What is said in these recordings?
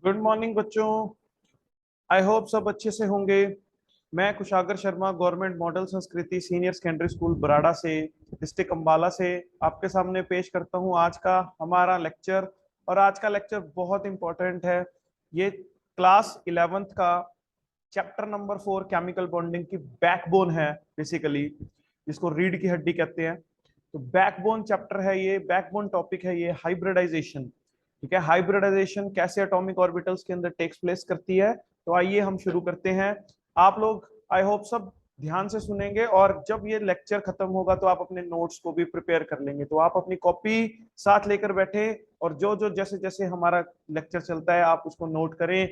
Good morning बच्चों। I hope सब अच्छे से होंगे। मैं कुशागर शर्मा गवर्नमेंट मॉडल संस्कृति सीनियर सेकेंडरी स्कूल बराड़ा से डिस्ट्रिक्ट अंबाला से आपके सामने पेश करता हूं आज का हमारा लेक्चर। और आज का लेक्चर बहुत इंपॉर्टेंट है। ये क्लास 11th का चैप्टर नंबर 4 केमिकल बॉन्डिंग की बैकबोन है बेसिकली, जिसको रीढ़ की हड्डी कहते हैं। तो बैकबोन चैप्टर है, ये बैकबोन टॉपिक है ये हाइब्रिडाइजेशन। ठीक है, हाइब्रिडाइजेशन कैसे एटॉमिक ऑर्बिटल्स के अंदर टेक्स प्लेस करती है। तो आइए हम शुरू करते हैं। आप लोग आई होप सब ध्यान से सुनेंगे, और जब ये लेक्चर खत्म होगा तो आप अपने नोट्स को भी प्रिपेयर कर लेंगे। तो आप अपनी कॉपी साथ लेकर बैठे, और जो जो जैसे जैसे हमारा लेक्चर चलता है आप उसको नोट करें।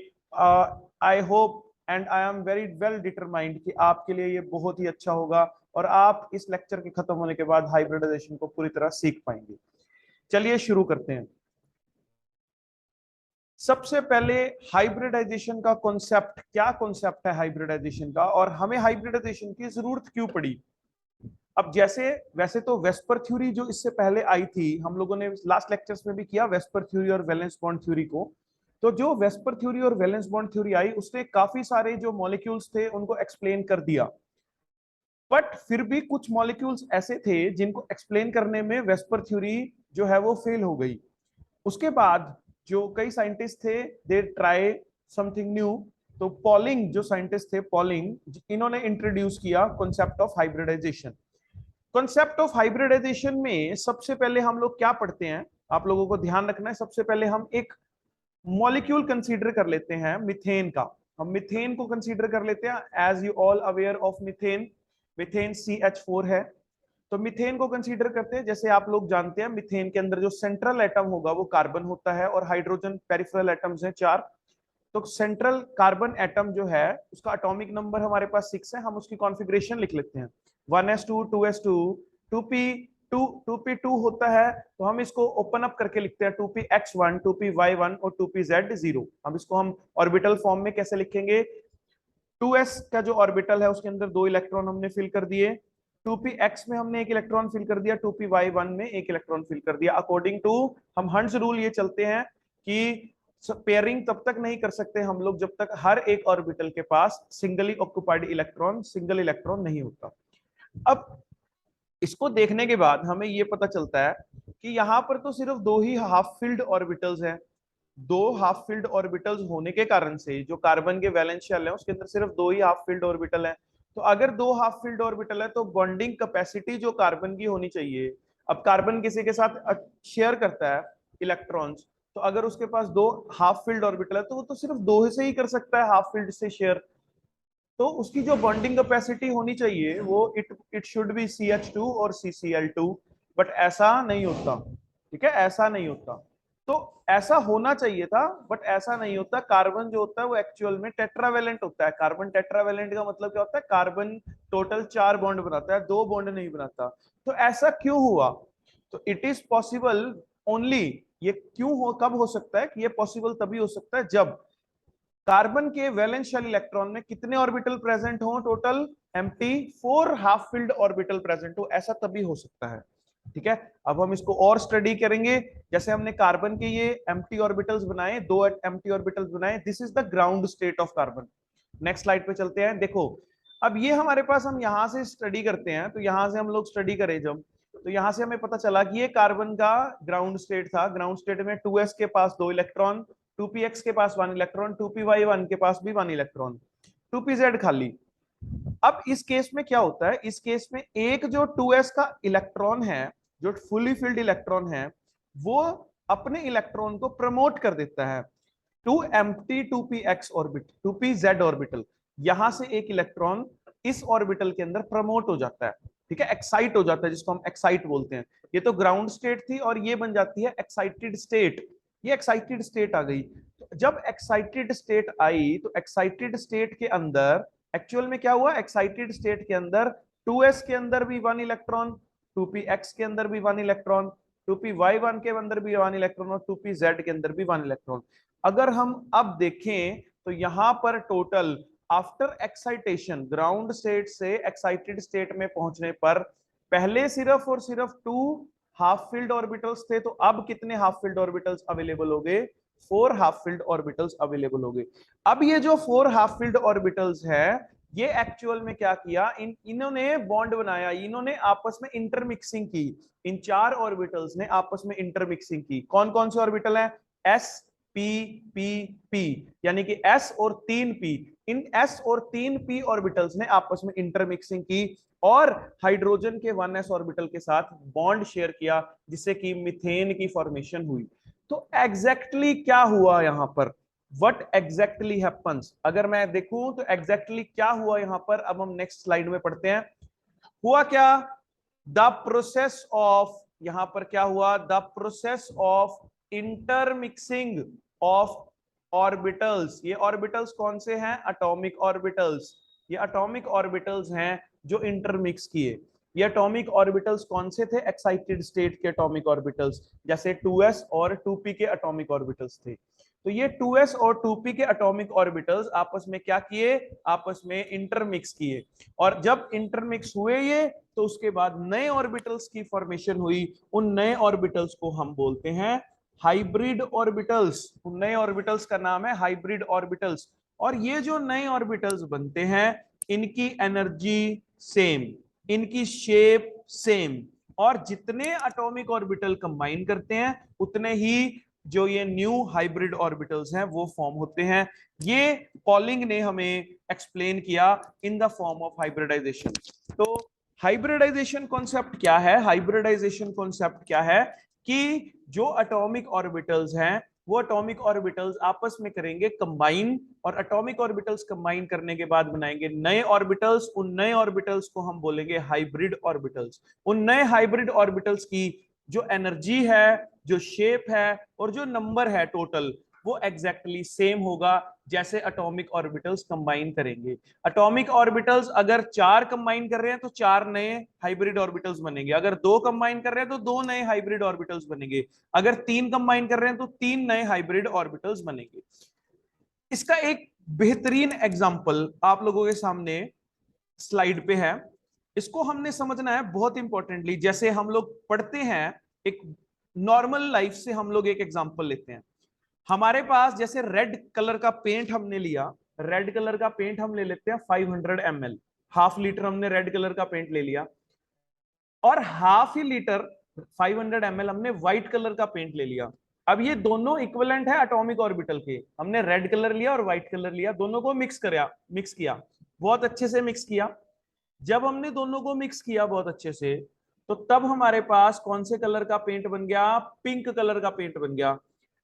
I hope and I am very well determined कि आपके लिए ये बहुत ही अच्छा होगा, और आप इस लेक्चर के खत्म होने के बाद हाइब्रिडाइजेशन को पूरी तरह सीख पाएंगे। चलिए शुरू करते हैं। सबसे पहले हाइब्रिडाइजेशन का कॉन्सेप्ट, क्या कॉन्सेप्ट है हाइब्रिडाइजेशन का, और हमें हाइब्रिडाइजेशन की जरूरत क्यों पड़ी। अब जैसे वैसे तो वेस्पर थ्योरी जो इससे पहले आई थी, हम लोगों ने लास्ट लेक्चर्स में भी किया वेस्पर थ्योरी और वैलेंस बॉन्ड थ्योरी को। तो जो वेस्पर थ्योरी और वैलेंस बॉन्ड थ्योरी आई उसने काफी सारे जो मॉलिक्यूल्स थे उनको एक्सप्लेन कर दिया। बट फिर भी कुछ मॉलिक्यूल्स ऐसे थे जिनको एक्सप्लेन करने में वेस्पर थ्योरी जो है वो फेल हो गई। उसके बाद जो कई साइंटिस्ट थे दे ट्राई समथिंग न्यू। तो पॉलिंग जो साइंटिस्ट थे, पॉलिंग, इन्होंने इंट्रोड्यूस किया concept of hybridisation. Concept of hybridisation में सबसे पहले हम लोग क्या पढ़ते हैं, आप लोगों को ध्यान रखना है। सबसे पहले हम एक मॉलिक्यूल कंसीडर कर लेते हैं, मिथेन का। हम मिथेन को कंसीडर कर लेते हैं। As you all aware of methane, methane CH4 है। तो मिथेन को कंसीडर करते हैं। जैसे आप लोग जानते हैं मिथेन के अंदर जो सेंट्रल एटम होगा वो कार्बन होता है, और हाइड्रोजन पेरिफेरल एटम्स हैं 4। तो सेंट्रल कार्बन एटम जो है उसका एटॉमिक नंबर हमारे पास 6 है। हम उसकी कॉन्फ़िगरेशन लिख लेते हैं 1s2 2s2 2p2 2p2 होता है। तो हम इसको ओपन अप करके लिखते हैं 2px1 2py1 और 2pz0। हम इसको हम ऑर्बिटल फॉर्म में कैसे लिखेंगे, 2s का जो ऑर्बिटल है उसके अंदर 2 इलेक्ट्रॉन हमने फिल कर दिए, 2px में हमने 1 इलेक्ट्रॉन फिल कर दिया, 2py1 में 1 इलेक्ट्रॉन फिल कर दिया। अकॉर्डिंग टू हम हंस रूल ये चलते हैं कि पेयरिंग तब तक नहीं कर सकते हम लोग जब तक हर एक ऑर्बिटल के पास singly occupied electron, single electron नहीं होता। अब इसको देखने के बाद हमें ये पता चलता है कि यहां पर तो सिर्फ 2 ही हाफ फिल्ड ऑर्बिटल्स हैं। 2 हाफ फिल्ड ऑर्बिटल्स होने के कारण से जो कार्बन के वैलेंस शेल है उसके अंदर सिर्फ 2 ही हाफ फिल्ड ऑर्बिटल है। तो अगर 2 हाफ फिल्ड ऑर्बिटल है तो बॉन्डिंग कैपेसिटी जो कार्बन की होनी चाहिए, अब कार्बन किसी के साथ शेयर करता है इलेक्ट्रॉन्स, तो अगर उसके पास 2 हाफ फिल्ड ऑर्बिटल है तो वो तो सिर्फ 2 से ही कर सकता है हाफ फिल्ड से शेयर। तो उसकी जो बॉन्डिंग कैपेसिटी होनी चाहिए वो इट शुड बी CH2 और CCl2। बट ऐसा नहीं होता। ठीक है, ऐसा नहीं होता। तो ऐसा होना चाहिए था बट ऐसा नहीं होता। कार्बन जो होता है वो एक्चुअल में टेट्रावेलेंट होता है। कार्बन टेट्रावेलेंट का मतलब क्या होता है, कार्बन टोटल 4 बॉन्ड बनाता है, 2 बॉन्ड नहीं बनाता। तो ऐसा क्यों हुआ। तो इट इज पॉसिबल ओनली, ये क्यों हो, कब हो सकता है कि ये पॉसिबल तभी हो सकता है जब कार्बन के वैलेंस शेल इलेक्ट्रॉन में कितने ऑर्बिटल प्रेजेंट हो, total empty 4 half filled orbital present हो, ऐसा तभी हो सकता है। ठीक है, अब हम इसको और स्टडी करेंगे। जैसे हमने कार्बन के ये एम्प्टी ऑर्बिटल्स बनाए, 2 एम्प्टी ऑर्बिटल्स बनाए, this is the ground state of carbon. Next slide पे चलते हैं। देखो अब ये हमारे पास, हम यहां से स्टडी करते हैं, तो यहां से हम लोग स्टडी करें जब, तो यहां से हमें पता चला कि ये कार्बन का ग्राउंड स्टेट था। ग्राउंड स्टेट में 2s के पास 2 इलेक्ट्रॉन, 2px के पास 1 इलेक्ट्रॉन, 2py1 के पास भी 1 इलेक्ट्रॉन, 2pz खाली। अब इस केस में क्या होता है, इस केस में एक जो 2s का इलेक्ट्रॉन है, जो फुली फिल्ड इलेक्ट्रॉन है, वो अपने इलेक्ट्रॉन को प्रमोट कर देता है to empty 2px orbit, 2pz orbital. यहां से एक इलेक्ट्रॉन इस ऑर्बिटल के अंदर प्रमोट हो जाता है। ठीक है, एक्साइट हो जाता है, जिसको हम एक्साइट बोलते हैं। ये तो ग्राउंड स्टेट थी और ये बन जाती है एक्साइटेड स्टेट। ये एक्साइटेड स्टेट आ गई। तो जब एक्साइटेड स्टेट आई तो एक्साइटेड स्टेट के अंदर एक्चुअल में क्या हुआ, एक्साइटेड स्टेट के अंदर 2s के अंदर भी 1 इलेक्ट्रॉन, 2px के अंदर भी 1 इलेक्ट्रॉन, 2py1 के अंदर भी 1 इलेक्ट्रॉन, और 2pz के अंदर भी 1 इलेक्ट्रॉन। अगर हम अब देखें तो यहां पर total after excitation, ground state से एक्साइटेड स्टेट में पहुंचने पर पहले सिर्फ और सिर्फ 2 हाफ फील्ड ऑर्बिटल्स थे, तो अब कितने हाफ फील्ड ऑर्बिटल्स अवेलेबल हो गए, 4 हाफ फिल्ड ऑर्बिटल्स अवेलेबल हो गए। अब ये जो 4 हाफ फिल्ड ऑर्बिटल्स है, ये एक्चुअल में क्या किया, इन्होंने बॉन्ड बनाया, इन्होंने आपस में इंटरमिक्सिंग की। इन 4 ऑर्बिटल्स ने आपस में इंटरमिक्सिंग की। कौन कौन से ऑर्बिटल हैं? एस पी पी पी, यानी कि एस और 3 पी। इन एस और 3 पी ऑर्बिटल्स ने आपस में इंटरमिक्सिंग की और हाइड्रोजन के 1s ऑर्बिटल के साथ बॉन्ड शेयर किया, जिससे कि मीथेन की फॉर्मेशन हुई। तो एग्जैक्टली क्या हुआ यहां पर? What exactly happens? अगर मैं देखूं तो एग्जैक्टली क्या हुआ यहां पर, अब हम नेक्स्ट स्लाइड में पढ़ते हैं। हुआ क्या? द प्रोसेस ऑफ, यहां पर क्या हुआ? The process of intermixing of orbitals. ये ऑर्बिटल्स कौन से हैं? Atomic orbitals. ये एटॉमिक ऑर्बिटल्स हैं जो इंटरमिक्स किए। ये एटॉमिक ऑर्बिटल्स कौन से थे? एक्साइटेड स्टेट के एटॉमिक ऑर्बिटल्स, जैसे 2s और 2p के एटॉमिक ऑर्बिटल्स थे। तो ये 2s और 2p के एटॉमिक ऑर्बिटल्स आपस में क्या किए? आपस में इंटरमिक्स किए। और जब इंटरमिक्स हुए ये, तो उसके बाद नए ऑर्बिटल्स की फॉर्मेशन हुई। उन नए ऑर्बिटल्स को हम बोलते हैं हाइब्रिड ऑर्बिटल्स। उन नए ऑर्बिटल्स का नाम है हाइब्रिड ऑर्बिटल्स। और ये जो नए ऑर्बिटल्स बनते हैं, इनकी एनर्जी सेम, इनकी शेप सेम, और जितने एटॉमिक ऑर्बिटल कंबाइन करते हैं उतने ही जो ये न्यू हाइब्रिड ऑर्बिटल्स हैं वो फॉर्म होते हैं। ये पॉलिंग ने हमें एक्सप्लेन किया in the form of hybridisation. तो हाइब्रिडाइजेशन कॉन्सेप्ट क्या है? हाइब्रिडाइजेशन कॉन्सेप्ट क्या है कि जो एटॉमिक ऑर्बिटल्स हैं वो एटॉमिक ऑर्बिटल्स आपस में करेंगे कंबाइन, और एटॉमिक ऑर्बिटल्स कंबाइन करने के बाद बनाएंगे नए ऑर्बिटल्स। उन नए ऑर्बिटल्स को हम बोलेंगे हाइब्रिड ऑर्बिटल्स। उन नए हाइब्रिड ऑर्बिटल्स की जो एनर्जी है, जो शेप है और जो नंबर है टोटल, वो एग्जैक्टली सेम होगा जैसे एटॉमिक ऑर्बिटल्स कंबाइन करेंगे। एटॉमिक ऑर्बिटल्स अगर 4 कंबाइन कर रहे हैं तो 4 नए हाइब्रिड ऑर्बिटल्स बनेंगे। अगर 2 कंबाइन कर रहे हैं तो 2 नए हाइब्रिड ऑर्बिटल्स बनेंगे। अगर 3 कंबाइन कर रहे हैं तो 3 नए हाइब्रिड ऑर्बिटल्स बनेंगे। इसका एक बेहतरीन एग्जांपल आप लोगों के सामने स्लाइड पे है। इसको हमने समझना है बहुत इंपॉर्टेंटली। जैसे हम लोग पढ़ते हैं, एक नॉर्मल लाइफ से हम लोग एक एग्जांपल लेते हैं। हमारे पास जैसे रेड कलर का पेंट हमने लिया, रेड कलर का पेंट हम ले लेते हैं 500 ml। हाफ लीटर हमने रेड कलर का पेंट ले लिया, और हाफ ही लीटर 500 ml हमने व्हाइट कलर का पेंट ले लिया। अब ये दोनों इक्विवेलेंट है एटॉमिक ऑर्बिटल के। हमने रेड कलर लिया और व्हाइट कलर लिया, दोनों को मिक्स किया, बहुत अच्छे से मिक्स किया। जब हमने दोनों को मिक्स किया बहुत अच्छे से, तो तब हमारे पास कौन से कलर का पेंट बन गया? पिंक कलर का पेंट बन गया।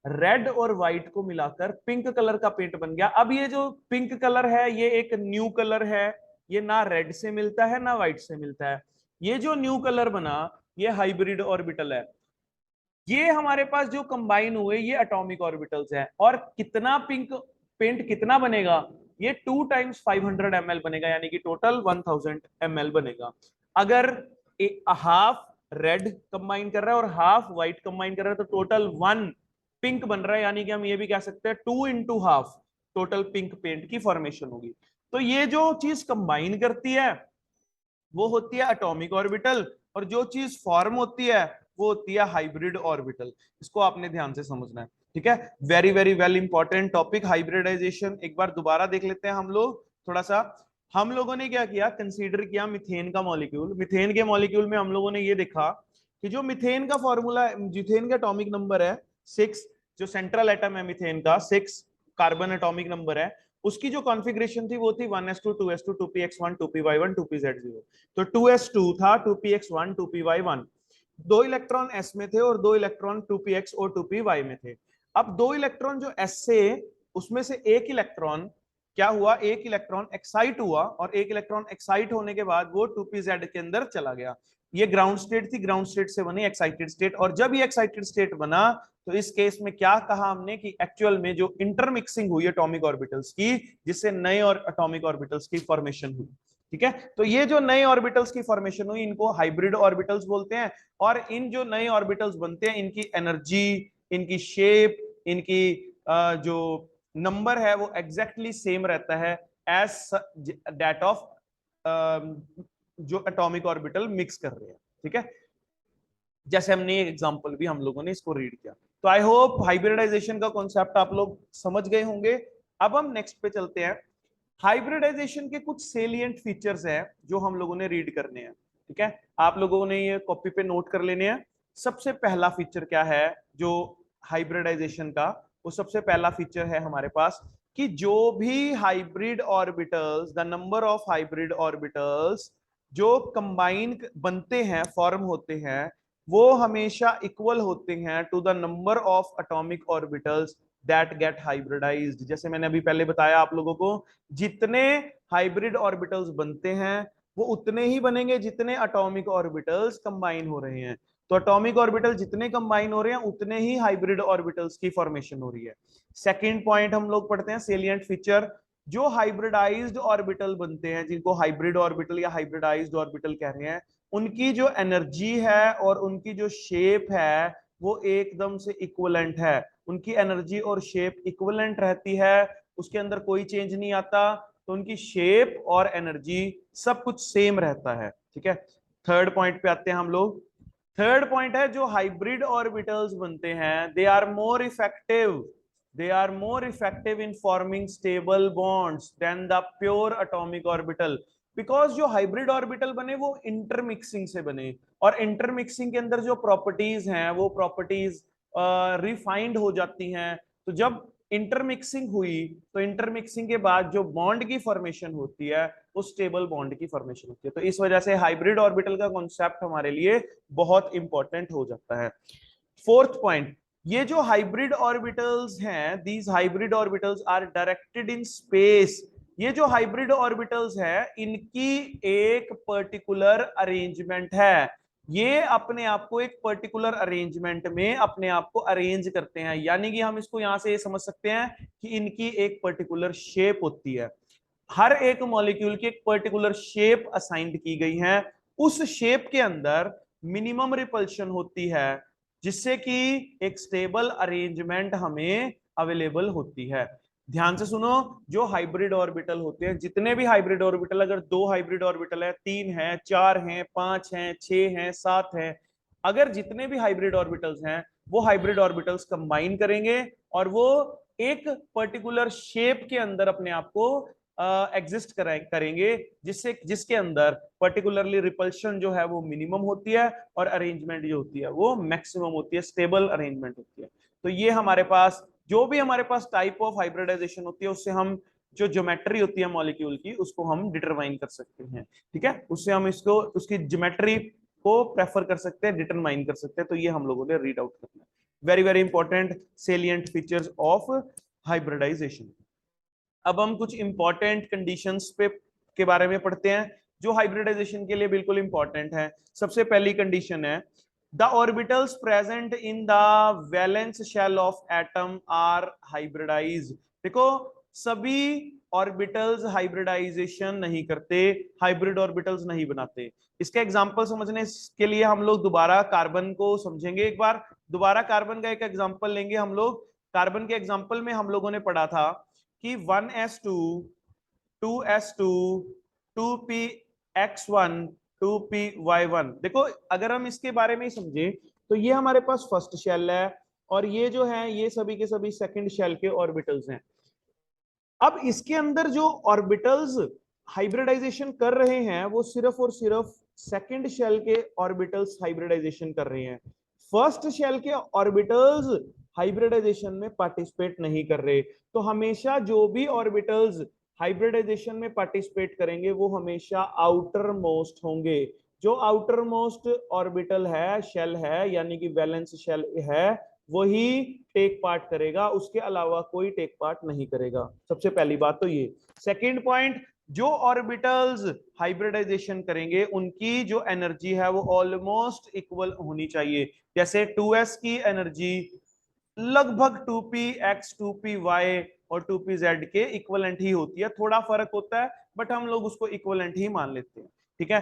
रेड और व्हाइट को मिलाकर पिंक कलर का पेंट बन गया। अब ये जो पिंक कलर है ये एक न्यू कलर है, ये ना रेड से मिलता है ना व्हाइट से मिलता है। ये जो न्यू कलर बना ये हाइब्रिड ऑर्बिटल है। ये हमारे पास जो कंबाइन हुए ये एटॉमिक ऑर्बिटल्स हैं। और कितना पिंक पेंट कितना बनेगा? ये 2 टाइम्स 500 ml बनेगा, यानी कि टोटल 1000 ml बनेगा। अगर हाफ रेड कंबाइन कर रहा है और हाफ व्हाइट कंबाइन कर रहा है तो टोटल 1 पिंक बन रहा है, यानी कि हम ये भी कह सकते हैं 2 into half total pink paint की फॉर्मेशन होगी। तो ये जो चीज कंबाइन करती है वो होती है एटॉमिक ऑर्बिटल, और जो चीज फॉर्म होती है वो होती है हाइब्रिड ऑर्बिटल। इसको आपने ध्यान से समझना है, ठीक है? Very very well important topic hybridisation. एक बार दोबारा देख लेते हैं हम लोग थोड़ा सा। हम लोगों ने क्या किया? कंसीडर किया मिथेन का मॉलिक्यूल। मिथेन के मॉलिक्यूल में हम लोगों ने ये देखा कि जो मिथेन का फॉर्मूला, मिथेन का एटॉमिक नंबर है 6, जो सेंट्रल एटम है मिथेन का 6 कार्बन एटॉमिक नंबर है, उसकी जो कॉन्फ़िगरेशन थी वो थी 1s2 2s2 2px1 2py1 2pz0। तो 2s2 था, 2px1 2py1, 2 इलेक्ट्रॉन s में थे और 2 इलेक्ट्रॉन 2px और 2py में थे। अब 2 इलेक्ट्रॉन जो s से, उसमें से एक इलेक्ट्रॉन क्या हुआ? एक इलेक्ट्रॉन एक्साइट हुआ, और एक इलेक्ट्रॉन एक्साइट होने के बाद वो 2pz के अंदर चला गया। ये ग्राउंड स्टेट थी, ग्राउंड स्टेट से बनी एक्साइटेड स्टेट। और जब ये एक्साइटेड स्टेट बना तो इस केस में क्या कहा हमने कि एक्चुअल में जो इंटरमिक्सिंग हुई एटॉमिक ऑर्बिटल्स की, जिससे नए और एटॉमिक ऑर्बिटल्स की फॉर्मेशन हुई, ठीक है? तो ये जो नए ऑर्बिटल्स की फॉर्मेशन हुई इनको हाइब्रिड ऑर्बिटल्स बोलते हैं। और इन जो नए ऑर्बिटल्स बनते हैं इनकी एनर्जी, इनकी शेप, इनकी जो नंबर है वो एग्जैक्टली सेम रहता है एज दैट ऑफ जो एटॉमिक ऑर्बिटल मिक्स कर रहे हैं, ठीक है? जैसे हमने एक एग्जांपल भी हम लोगों ने इसको रीड किया। तो आई होप हाइब्रिडाइजेशन का कॉन्सेप्ट आप लोग समझ गए होंगे। अब हम नेक्स्ट पे चलते हैं। हाइब्रिडाइजेशन के कुछ सेलिएंट फीचर्स हैं जो हम लोगों ने रीड करने हैं, ठीक है। आप लोगों ने ये कॉपी पे नोट कर लेने हैं। सबसे पहला फीचर क्या है जो हाइब्रिडाइजेशन का, वो सबसे पहला फीचर है हमारे पास कि जो भी hybrid orbitals, the number of hybrid orbitals जो कंबाइन बनते हैं, फॉर्म होते हैं, वो हमेशा इक्वल होते हैं to the number of atomic orbitals that get hybridised. जैसे मैंने अभी पहले बताया आप लोगों को, जितने हाइब्रिड ऑर्बिटल्स बनते हैं वो उतने ही बनेंगे जितने एटॉमिक ऑर्बिटल्स कंबाइन हो रहे हैं। तो एटॉमिक ऑर्बिटल जितने कंबाइन हो रहे हैं उतने ही हाइब्रिड ऑर्बिटल्स की फॉर्मेशन हो रही है। सेकंड पॉइंट हम लोग पढ़ते हैं, सेलिएंट फीचर। जो हाइब्रिडाइज्ड ऑर्बिटल बनते हैं, जिनको हाइब्रिड ऑर्बिटल या हाइब्रिडाइज्ड ऑर्बिटल कह रहे हैं, उनकी जो एनर्जी है और उनकी जो शेप है वो एकदम से इक्वलेंट है। उनकी एनर्जी और शेप इक्वलेंट रहती है, उसके अंदर कोई चेंज नहीं आता। तो उनकी शेप और एनर्जी सब कुछ सेम रहता है, ठीक है। थर्ड पॉइंट पे आते हैं हम लोग। थर्ड पॉइंट है जो हाइब्रिड ऑर्बिटल्स बनते हैं, they are more effective, they are more effective in forming stable bonds than the pure atomic orbital, because जो हाइब्रिड ऑर्बिटल बने वो इंटरमिक्सिंग से बने, और इंटरमिक्सिंग के अंदर जो प्रॉपर्टीज हैं वो प्रॉपर्टीज रिफाइंड हो जाती हैं। तो जब इंटरमिक्सिंग हुई तो इंटरमिक्सिंग के बाद जो बॉन्ड की फॉर्मेशन होती है वो स्टेबल बॉन्ड की फॉर्मेशन होती है। तो इस वजह से हाइब्रिड ऑर्बिटल का कॉन्सेप्ट हमारे लिए बहुत इंपॉर्टेंट हो जाता है। फोर्थ पॉइंट, ये जो हाइब्रिड ऑर्बिटल्स हैं, these hybrid orbitals are directed in space. ये जो हाइब्रिड ऑर्बिटल्स है इनकी एक पर्टिकुलर अरेंजमेंट है। ये अपने आप को एक पर्टिकुलर अरेंजमेंट में अपने आप को अरेंज करते हैं, यानी कि हम इसको यहां से ये समझ सकते हैं कि इनकी एक पर्टिकुलर शेप होती है। हर एक मॉलिक्यूल की एक पर्टिकुलर शेप असाइंड की गई है। उस शेप के अंदर मिनिमम रिपल्शन होती है, जिससे कि एक स्टेबल अरेंजमेंट हमें अवेलेबल होती है। ध्यान से सुनो, जो हाइब्रिड ऑर्बिटल होते हैं, जितने भी हाइब्रिड ऑर्बिटल, अगर 2 हाइब्रिड ऑर्बिटल है, 3 है, 4 हैं, 5 हैं, 6 हैं, 7 हैं, अगर जितने भी हाइब्रिड ऑर्बिटल्स हैं वो हाइब्रिड ऑर्बिटल्स कंबाइन करेंगे और वो एक पर्टिकुलर शेप के अंदर अपने आप को एग्जिस्ट करेंगे, जिससे जिसके अंदर पर्टिकुलरली रिपल्शन जो है वो मिनिमम होती है और अरेंजमेंट जो होती है वो मैक्सिमम होती है, स्टेबल अरेंजमेंट होती है। तो ये हमारे पास जो भी हमारे पास टाइप ऑफ हाइब्रिडाइजेशन होती है उससे हम जो ज्योमेट्री होती है मॉलिक्यूल की उसको हम डिटरमाइन कर सकते हैं, ठीक है। उससे हम इसको उसकी ज्योमेट्री को प्रेफर कर सकते हैं, डिटरमाइन कर सकते हैं। तो ये हम लोगों ने रीड आउट करना है। Very very important salient features of hybridisation. अब हम कुछ इंपॉर्टेंट कंडीशंस पे के बारे में पढ़ते हैं जो हाइब्रिडाइजेशन के लिए बिल्कुल इंपॉर्टेंट है। सबसे पहली कंडीशन है the orbitals present in the valence shell of atom are hybridised. देखो, सभी ऑर्बिटल्स हाइब्रिडाइजेशन नहीं करते, हाइब्रिड ऑर्बिटल्स नहीं बनाते। इसका एग्जांपल समझने के लिए हम लोग दोबारा कार्बन को समझेंगे। एक बार दोबारा कार्बन का एक एग्जांपल लेंगे हम लोग। कार्बन के एग्जांपल में हम लोगों ने पढ़ा था कि 1s2 2s2 2px1 2py1। देखो, अगर हम इसके बारे में समझे तो ये हमारे पास फर्स्ट शेल है और ये जो है ये सभी के सभी सेकंड शेल के ऑर्बिटल्स हैं। अब इसके अंदर जो ऑर्बिटल्स हाइब्रिडाइजेशन कर रहे हैं वो सिर्फ और सिर्फ सेकंड शेल के ऑर्बिटल्स हाइब्रिडाइजेशन कर रहे हैं। फर्स्ट शेल के ऑर्बिटल्स हाइब्रिडाइजेशन में पार्टिसिपेट नहीं कर रहे। तो हमेशा जो भी ऑर्बिटल्स हाइब्रिडाइजेशन में पार्टिसिपेट करेंगे वो हमेशा आउटर मोस्ट होंगे। जो आउटर मोस्ट ऑर्बिटल है, शेल है, यानी कि वैलेंस शेल है, वही टेक पार्ट करेगा, उसके अलावा कोई टेक पार्ट नहीं करेगा। सबसे पहली बात तो ये। सेकंड पॉइंट, जो ऑर्बिटल्स हाइब्रिडाइजेशन करेंगे उनकी जो एनर्जी है वो ऑलमोस्ट इक्वल होनी चाहिए। जैसे 2s की एनर्जी लगभग 2px 2py और 2pz के इक्वलेंट ही होती है। थोड़ा फर्क होता है बट हम लोग उसको इक्वलेंट ही मान लेते हैं, ठीक है।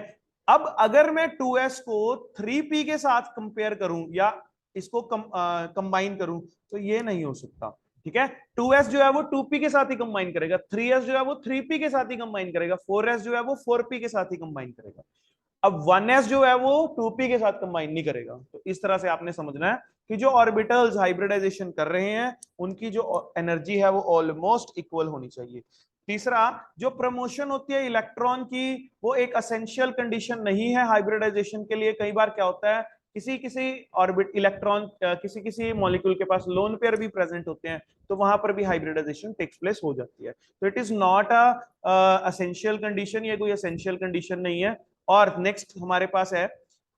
अब अगर मैं 2s को 3p के साथ कंपेयर करूं या इसको कंबाइन करूं तो ये नहीं हो सकता, ठीक है। 2s जो है वो 2p के साथ ही कंबाइन करेगा, 3s जो है वो 3p के साथ ही कंबाइन करेगा, 4s जो है वो 4p के साथ ही कंबाइन करेगा। अब 1s जो है वो 2p के साथ कंबाइन नहीं करेगा। तो इस तरह से आपने समझना है कि जो ऑर्बिटल्स हाइब्रिडाइजेशन कर रहे हैं उनकी जो एनर्जी है वो ऑलमोस्ट इक्वल होनी चाहिए। तीसरा, जो प्रमोशन होती है इलेक्ट्रॉन की, वो एक असेंशियल कंडीशन नहीं है हाइब्रिडाइजेशन के लिए। कई बार क्या होता है, किसी किसी ऑर्बिट इलेक्ट्रॉन किसी किसी मॉलिक्यूल के पास लोन पेयर भी प्रेजेंट होते हैं, तो वहां पर भी हाइब्रिडाइजेशन टेक्स प्लेस हो जाती है। तो it is not a essential condition, ये कोई एसेंशियल कंडीशन नहीं है। और नेक्स्ट हमारे पास है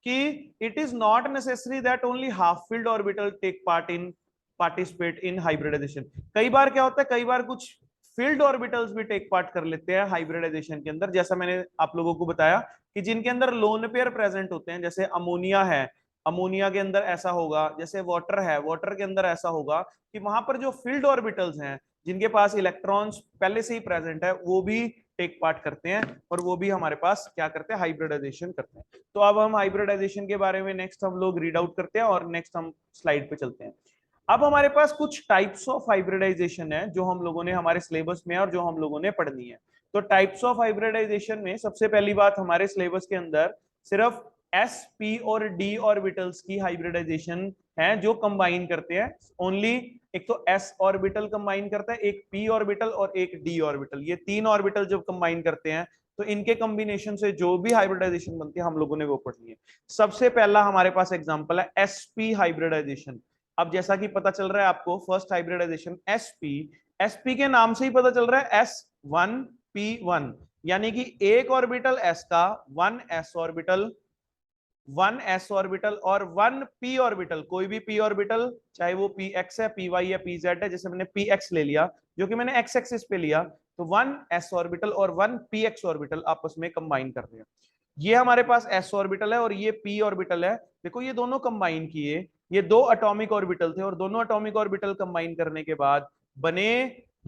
कि it is not necessary that only half filled orbital take participate in hybridisation. कई बार क्या होता है, कई बार कुछ फील्ड ऑर्बिटल्स भी टेक पार्ट कर लेते हैं हाइब्रिडाइजेशन के अंदर, जैसा मैंने आप लोगों को बताया कि जिनके अंदर लोन पेयर प्रेजेंट होते हैं, जैसे अमोनिया है, अमोनिया के अंदर ऐसा होगा, जैसे वाटर है, वाटर के अंदर ऐसा होगा कि वहां पर जो फील्ड ऑर्बिटल्स हैं जिनके पास इलेक्ट्रॉन्स पहले से ही प्रेजेंट है, वो भी टेक पार्ट करते हैं और वो भी हमारे पास क्या करते हैं, हाइब्रिडाइजेशन करते हैं। तो अब हम हाइब्रिडाइजेशन के बारे में नेक्स्ट हम लोग रीड आउट करते हैं और नेक्स्ट हम स्लाइड पे चलते हैं। अब हमारे पास कुछ टाइप्स ऑफ हाइब्रिडाइजेशन है जो हम लोगों ने हमारे सिलेबस में और जो हम लोगों ने पढ़नी है। तो टाइप्स ऑफ हाइब्रिडाइजेशन में सबसे पहली बात, हमारे सिलेबस के अंदर सिर्फ एस पी और डी ऑर्बिटल्स की हाइब्रिडाइजेशन है जो कंबाइन करते हैं ओनली। एक तो एस ऑर्बिटल कंबाइन करता है, एक पी ऑर्बिटल और एक डी ऑर्बिटल। ये तीन ऑर्बिटल जब कंबाइन करते हैं तो इनके कॉम्बिनेशन से जो भी हाइब्रिडाइजेशन बनती है हम लोगों ने वो पढ़नी है। सबसे पहला हमारे पास एग्जांपल है एसपी हाइब्रिडाइजेशन। अब जैसा कि पता चल रहा है आपको, फर्स्ट हाइब्रिडाइजेशन एसपी, एसपी के नाम से ही पता चल रहा है S1P1, यानी कि एक ऑर्बिटल एस का वन एस ऑर्बिटल और वन पी ऑर्बिटल, कोई भी पी ऑर्बिटल, चाहे वो पी एक्स है, पी वाई या पी जेड है, जैसे मैंने पी एक्स ले लिया जो कि मैंने एक्स एक्सिस पे लिया, तो वन एस ऑर्बिटल और वन पी एक्स ऑर्बिटल आपस में कंबाइन कर रहे हैं। ये हमारे पास एस ऑर्बिटल है और ये पी ऑर्बिटल है। देखो ये दोनों कंबाइन किए, ये दो एटॉमिक ऑर्बिटल थे और दोनों एटॉमिक ऑर्बिटल कंबाइन करने के बाद बने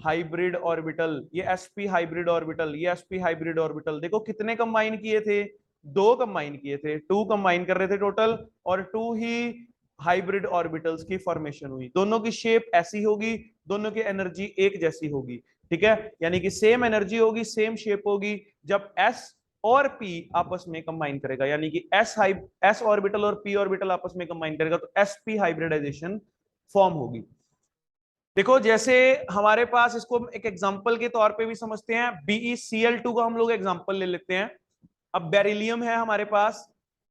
हाइब्रिड ऑर्बिटल। ये एसपी हाइब्रिड ऑर्बिटल, ये एसपी हाइब्रिड ऑर्बिटल। देखो कितने कंबाइन किए थे, दो कंबाइन किए थे, टू कंबाइन कर रहे थे टोटल, और टू ही हाइब्रिड ऑर्बिटल्स की फॉर्मेशन हुई। दोनों की शेप ऐसी होगी, दोनों की एनर्जी एक जैसी होगी, ठीक है, यानी कि सेम एनर्जी होगी, सेम शेप होगी। जब एस और पी आपस में कंबाइन करेगा, यानी कि एस ऑर्बिटल और पी ऑर्बिटल आपस में कंबाइन करेगा, तो एसपी हाइब्रिडाइजेशन फॉर्म होगी। देखो जैसे हमारे पास, इसको एक एग्जांपल के तौर पे भी समझते हैं, BeCl2 का हम लोग एग्जांपल ले लेते हैं। अब बेरिलियम है हमारे पास,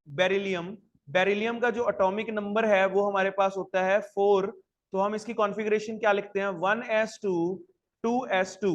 बेरिलियम, बेरिलियम का जो एटॉमिक नंबर है वो हमारे पास होता है 4। तो हम इसकी कॉन्फ़िगरेशन क्या लिखते हैं, 1s2 2s2।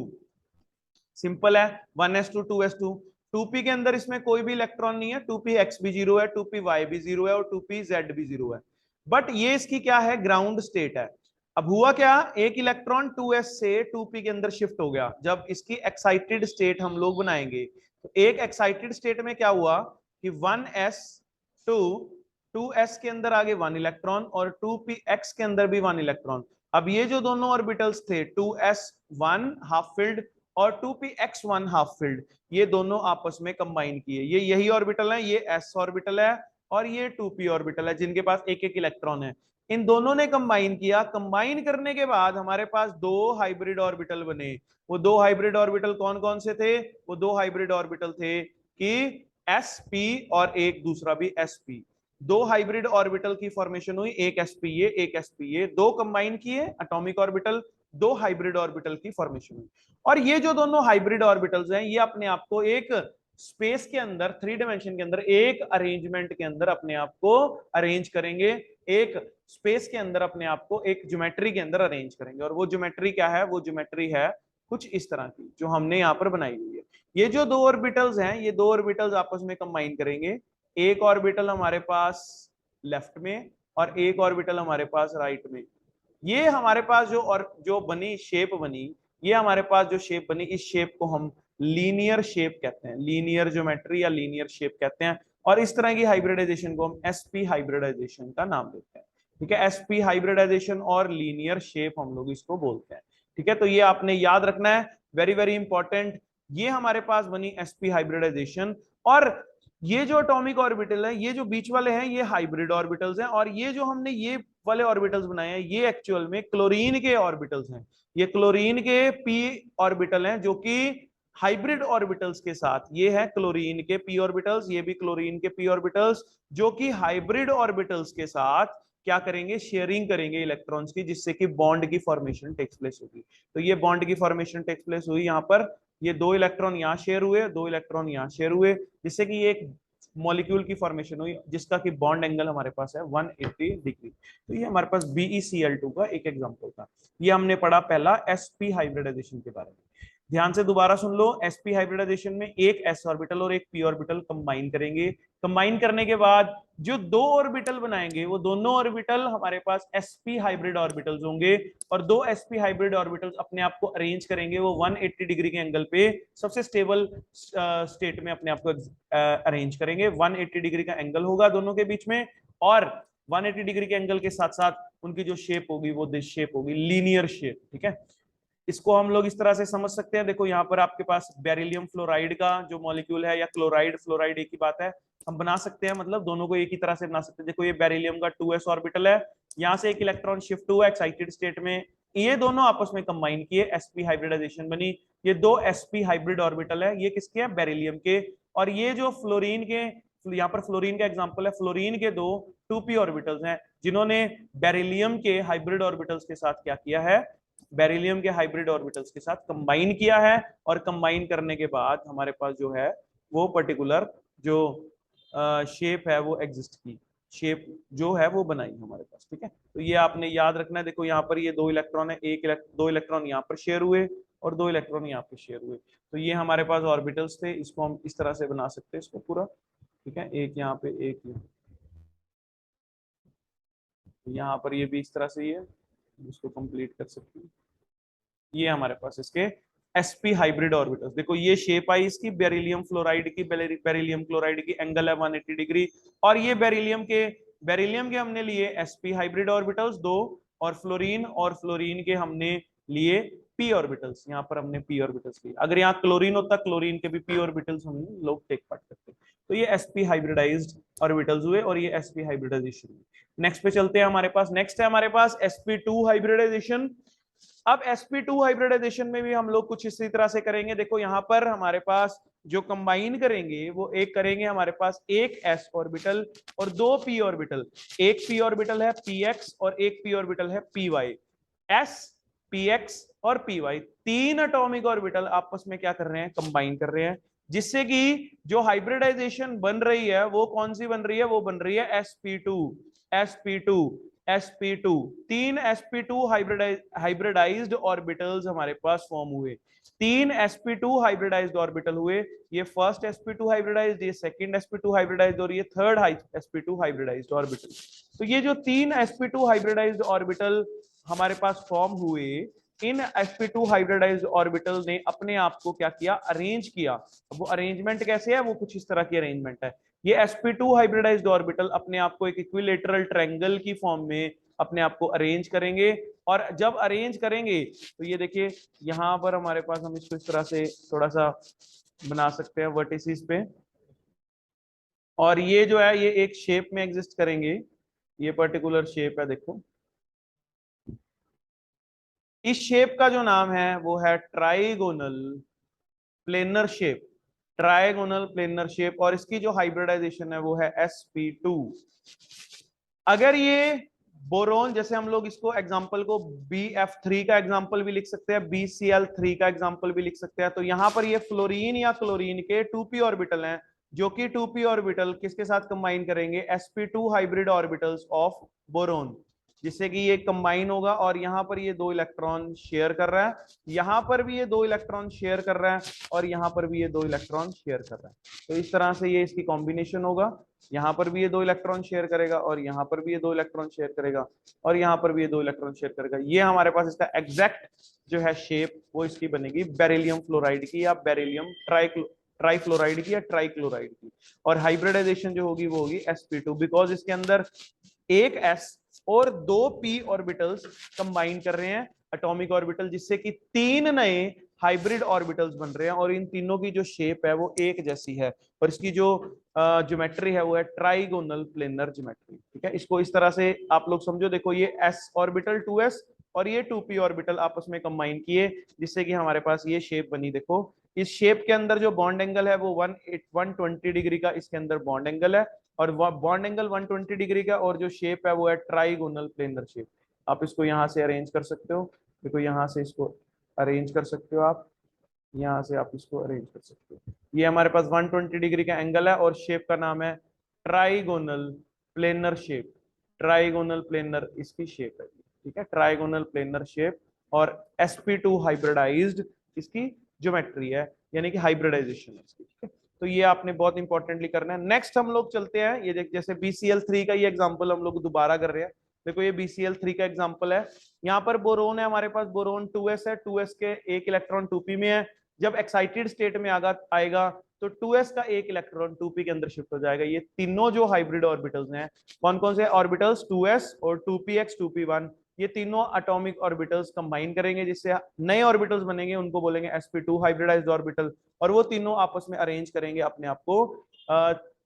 सिंपल है, 1s2 2s2। 2p के अंदर इसमें कोई भी इलेक्ट्रॉन नहीं है, 2px भी 0 है, 2py भी 0 है और 2pz भी 0 है। बट ये इसकी क्या है, ग्राउंड स्टेट है। अब हुआ क्या, एक इलेक्ट्रॉन 2s से 2p के अंदर शिफ्ट हो गया। जब इसकी एक्साइटेड स्टेट हम लोग बनाएंगे, तो एक एक्साइटेड स्टेट में क्या हुआ कि 1s2 2s के अंदर आगे 1 इलेक्ट्रॉन और 2px के अंदर भी 1 इलेक्ट्रॉन। अब ये जो दोनों ऑर्बिटल्स थे 2s1 हाफ फिल्ड और 2px1 हाफ फील्ड, ये दोनों आपस में कंबाइन किए। ये यही ऑर्बिटल है, ये s ऑर्बिटल है और ये 2p ऑर्बिटल है जिनके पास एक एक इलेक्ट्रॉन है। इन दोनों ने कंबाइन किया, कंबाइन करने के बाद हमारे पास दो हाइब्रिड ऑर्बिटल बने। वो दो हाइब्रिड ऑर्बिटल कौन कौन से थे, वो दो हाइब्रिड ऑर्बिटल थे कि sp और एक दूसरा भी sp। दो हाइब्रिड ऑर्बिटल की फॉर्मेशन हुई, एक sp ये एक sp ये, दो कंबाइन किए एटॉमिक ऑर्बिटल, दो हाइब्रिड ऑर्बिटल की फॉर्मेशन हुई। और ये जो दोनों हाइब्रिड ऑर्बिटल्स हैं, ये अपने आप को एक स्पेस के अंदर, 3 डायमेंशन के अंदर, एक अरेंजमेंट के अंदर अपने आप को अरेंज करेंगे, एक स्पेस के अंदर अपने आप को एक ज्योमेट्री के अंदर अरेंज करेंगे। और वो ज्योमेट्री क्या है, वो ज्योमेट्री है कुछ इस तरह की जो हमने यहाँ पर बनाई हुई है। ये जो दो ऑर्बिटल्स हैं, ये दो ऑर्बिटल्स आपस में कंबाइन करेंगे। एक ऑर्बिटल हमारे पास लेफ्ट में और एक ऑर्बिटल हमारे पास राइट में। ये हमारे पास जो बनी शेप बनी, ये हमारे पास जो शेप बनी, इस शेप को हम लीनियर शेप कहते हैं, लीनियर ज्योमेट्री या लीनियर शेप कहते हैं। और इस तरह की हाइब्रिडाइजेशन को हम एसपी हाइब्रिडाइजेशन का नाम देते हैं, ठीक है। एसपी हाइब्रिडाइजेशन और लीनियर शेप हम लोग इसको बोलते हैं, ठीक है। तो ये आपने याद रखना है, वेरी वेरी इंपॉर्टेंट। ये हमारे पास बनी एसपी हाइब्रिडाइजेशन। और ये जो एटॉमिक ऑर्बिटल है, ये जो बीच वाले हैं, ये हाइब्रिड ऑर्बिटल्स हैं। और ये जो हमने ये वाले ऑर्बिटल्स बनाए हैं, ये एक्चुअल में क्लोरीन के ऑर्बिटल्स हैं। ये क्लोरीन के पी ऑर्बिटल हैं जो कि हाइब्रिड ऑर्बिटल्स के साथ, ये है क्लोरीन के पी ऑर्बिटल्स, ये भी क्लोरीन के पी ऑर्बिटल्स जो कि हाइब्रिड ऑर्बिटल्स के साथ क्या करेंगे, शेयरिंग करेंगे इलेक्ट्रॉन्स की, जिससे कि बॉन्ड की फॉर्मेशन टेक्स प्लेस होगी। तो ये बॉन्ड की फॉर्मेशन टेक्स प्लेस हुई यहाँ पर, ये 2 इलेक्ट्रॉन यहाँ शेयर हुए, 2 इलेक्ट्रॉन यहाँ शेयर हुए, जिससे कि ये एक मॉलिक्यूल की फॉर्मेशन हुई जिसका कि बॉन्ड एंगल हमारे पास है 180 डिग्री। तो ये हमारे पास BeCl2 का एक एग्जांपल था। ये हमने पढ़ा पहला sp हाइब्रिडाइजेशन के बारे में। ध्यान से दोबारा सुन लो, sp हाइब्रिडाइजेशन में एक s ऑर्बिटल और एक p ऑर्बिटल कंबाइन करेंगे। कंबाइन करने के बाद जो 2 ऑर्बिटल बनाएंगे वो दोनों ऑर्बिटल हमारे पास sp हाइब्रिड ऑर्बिटल्स होंगे, और 2 sp हाइब्रिड ऑर्बिटल्स अपने आप को अरेंज करेंगे वो 180 डिग्री के एंगल पे सबसे स्टेबल स्टेट में अपने आप को अरेंज करेंगे। 180 डिग्री का एंगल होगा दोनों के बीच में, और 180 डिग्री के एंगल के साथ साथ उनकी जो शेप होगी वो दिस शेप होगी, लीनियर शेप। ठीक है, इसको हम लोग इस तरह से समझ सकते हैं। देखो यहाँ पर आपके पास बेरिलियम फ्लोराइड का जो मॉलिक्यूल है, या क्लोराइड फ्लोराइड एक ही बात है, हम बना सकते हैं, मतलब दोनों को एक ही तरह से बना सकते हैं। देखो ये बेरिलियम का 2s ऑर्बिटल है, यहाँ से एक इलेक्ट्रॉन शिफ्ट हुआ एक्साइटेड स्टेट में, ये दोनों आपस में कंबाइन किए, sp हाइब्रिडाइजेशन बनी। ये 2 sp हाइब्रिड ऑर्बिटल है, ये किसके हैं, बेरिलियम के। और ये जो फ्लोरीन के, यहाँ पर फ्लोरीन का एग्जांपल है, फ्लोरीन के 2 2p ऑर्बिटल्स हैं, जिन्होंने बेरिलियम के हाइब्रिड ऑर्बिटल्स के साथ क्या किया है, बेरिलियम के हाइब्रिड ऑर्बिटल्स के साथ कंबाइन किया है, और कंबाइन करने के बाद हमारे पास जो है वो पर्टिकुलर जो शेप है वो एग्जिस्ट की, शेप जो है वो बनाई हमारे पास। ठीक है, तो ये आपने याद रखना है। देखो यहाँ पर ये 2 इलेक्ट्रॉन है, 2 इलेक्ट्रॉन यहाँ पर शेयर हुए और 2 इलेक्ट्रॉन यहाँ पे शेयर हुए। तो ये हमारे पास ऑर्बिटल्स थे, इसको हम इस तरह से बना सकते हैं इसको पूरा। ठीक है, एक यहाँ पे, एक यहाँ पर, ये भी इस तरह से ही है, इसको कंप्लीट कर सकते हैं। ये हमारे पास इसके sp हाइब्रिड ऑर्बिटल्स। देखो ये शेप आई इसकी बेरिलियम फ्लोराइड की, बेरिलियम क्लोराइड की, एंगल है 180 डिग्री। और ये बेरिलियम के हमने लिए sp हाइब्रिड ऑर्बिटल्स 2, और फ्लोरीन के हमने लिए p ऑर्बिटल्स। यहाँ पर हमने p ऑर्बिटल्स लिए, अगर यहाँ क्लोरीन होता, क्लोरीन के भी p ऑर्बिटल्स हम लोग टेक पार्ट करते। तो ये sp हाइब्रिडाइज्ड ऑर्बिटल्स हुए, और ये sp हाइब्रिडाइजेशन हुई। नेक्स्ट पे चलते हैं, हमारे पास नेक्स्ट है हमारे पास sp2 हाइब्रिडाइजेशन। अब sp2 हाइब्रिडाइजेशन में भी हम लोग कुछ इसी तरह से करेंगे। देखो यहाँ पर हमारे पास जो कंबाइन करेंगे वो एक करेंगे हमारे पास एक s ऑर्बिटल और 2 p ऑर्बिटल। एक p ऑर्बिटल है px और एक p ऑर्बिटल है py। s, px और py, 3 एटॉमिक ऑर्बिटल आपस में क्या कर रहे हैं, कंबाइन कर रहे हैं, जिससे कि जो हाइब्रिडाइजेशन बन रही है वो कौन सी बन रही है, वो बन रही है sp2 sp2। 3 sp2 hybridised orbitals हमारे पास फॉर्म हुए, 3 sp2 हाइब्रिडाइज्ड ऑर्बिटल हुए। ये फर्स्ट sp2 हाइब्रिडाइज्ड, ये सेकंड sp2 हाइब्रिडाइज्ड, और ये थर्ड sp2 हाइब्रिडाइज्ड ऑर्बिटल। तो ये जो 3 sp2 हाइब्रिडाइज्ड ऑर्बिटल हमारे पास फॉर्म हुए, इन sp2 हाइब्रिडाइज्ड ऑर्बिटल ने अपने आप को क्या किया, अरेंज किया। वो अरेंजमेंट कैसे है, वो कुछ इस तरह की अरेंजमेंट है। ये sp2 हाइब्रिडाइज्ड ऑर्बिटल अपने आप को एक इक्विलेटरल ट्रायंगल की फॉर्म में अपने आप को अरेंज करेंगे, और जब अरेंज करेंगे तो ये देखिए यहां पर हमारे पास, हम इसको इस तरह से थोड़ा सा बना सकते हैं वर्टिसेस पे, और ये जो है ये एक शेप में एग्जिस्ट करेंगे, ये पर्टिकुलर शेप है। देखो इस शेप का जो नाम है वो है trigonal planar shape, trigonal planar shape, और इसकी जो हाइब्रिडाइजेशन है वो है sp2। अगर ये बोरोन, जैसे हम लोग इसको एग्जांपल को BF3 का एग्जांपल भी लिख सकते हैं, BCl3 का एग्जांपल भी लिख सकते हैं, तो यहां पर ये फ्लोरीन या क्लोरीन के 2p ऑर्बिटल हैं, जो कि 2p ऑर्बिटल किसके साथ कंबाइन करेंगे, sp2 hybrid orbitals of boron, जिससे कि ये कंबाइन होगा। और यहाँ पर ये 2 इलेक्ट्रॉन शेयर कर रहा है, यहाँ पर भी ये 2 इलेक्ट्रॉन शेयर कर रहा है, और यहाँ पर भी ये 2 इलेक्ट्रॉन शेयर कर रहा है। तो इस तरह से ये इसकी कॉम्बिनेशन होगा, यहाँ पर भी ये 2 इलेक्ट्रॉन शेयर करेगा, और यहाँ पर भी ये 2 इलेक्ट्रॉन शेयर करेगा, और यहाँ पर भी ये 2 इलेक्ट्रॉन शेयर करेगा। ये हमारे पास इसका एग्जैक्ट जो है शेप वो इसकी बनेगी बेरिलियम फ्लोराइड की, या बेरिलियम ट्राइफ्लोराइड की, या ट्राइक्लोराइड की। और हाइब्रिडाइजेशन जो होगी वो होगी sp2, बिकॉज इसके अंदर एक s और 2 p ऑर्बिटल्स कंबाइन कर रहे हैं, एटॉमिक ऑर्बिटल, जिससे कि 3 नए हाइब्रिड ऑर्बिटल्स बन रहे हैं, और इन तीनों की जो शेप है वो एक जैसी है, और इसकी जो ज्योमेट्री है वो है ट्राइगोनल प्लेनर ज्योमेट्री। ठीक है, इसको इस तरह से आप लोग समझो। देखो ये s ऑर्बिटल 2s और ये 2p ऑर्बिटल आपस में कंबाइन किए, जिससे कि हमारे पास ये शेप बनी। देखो इस शेप के अंदर जो बॉन्ड एंगल है वो 120 डिग्री का इसके अंदर बॉन्ड एंगल है, और बॉन्ड एंगल 120 डिग्री का, और जो शेप है वो है ट्राइगोनल प्लेनर शेप। आप इसको यहाँ से अरेंज कर सकते हो, देखो यहाँ से इसको अरेंज कर सकते हो आप, यहाँ से आप इसको अरेंज कर सकते हो। ये हमारे पास 120 डिग्री का एंगल है और शेप का नाम है trigonal planar shape. Trigonal planar इसकी शेप है, ठीक है, ट्राइगोनल प्लेनर शेप। और sp2 हाइब्रिडाइज्ड इसकी ज्योमेट्री है, यानी कि हाइब्रिडाइजेशन है इसकी, ठीक है। तो ये आपने बहुत इंपॉर्टेंटली करना है। नेक्स्ट हम लोग चलते हैं, ये जैसे BCl3 का ये एग्जांपल हम लोग दोबारा कर रहे हैं। देखो ये BCl3 का एग्जांपल है, यहाँ पर बोरोन है हमारे पास, बोरोन 2s है, 2s के एक इलेक्ट्रॉन 2p में है। जब एक्साइटेड स्टेट में आएगा तो 2s का एक इलेक्ट्रॉन 2p के अंदर शिफ्ट हो जाएगा। ये तीनों जो हाइब्रिड ऑर्बिटल्स हैं, कौन कौन से ऑर्बिटल्स, 2s और 2px 2p1, ये तीनों एटॉमिक ऑर्बिटल्स कंबाइन करेंगे जिससे नए ऑर्बिटल्स बनेंगे, उनको बोलेंगे sp2 हाइब्रिडाइज्ड ऑर्बिटल। और वो तीनों आपस में अरेंज करेंगे अपने आप को,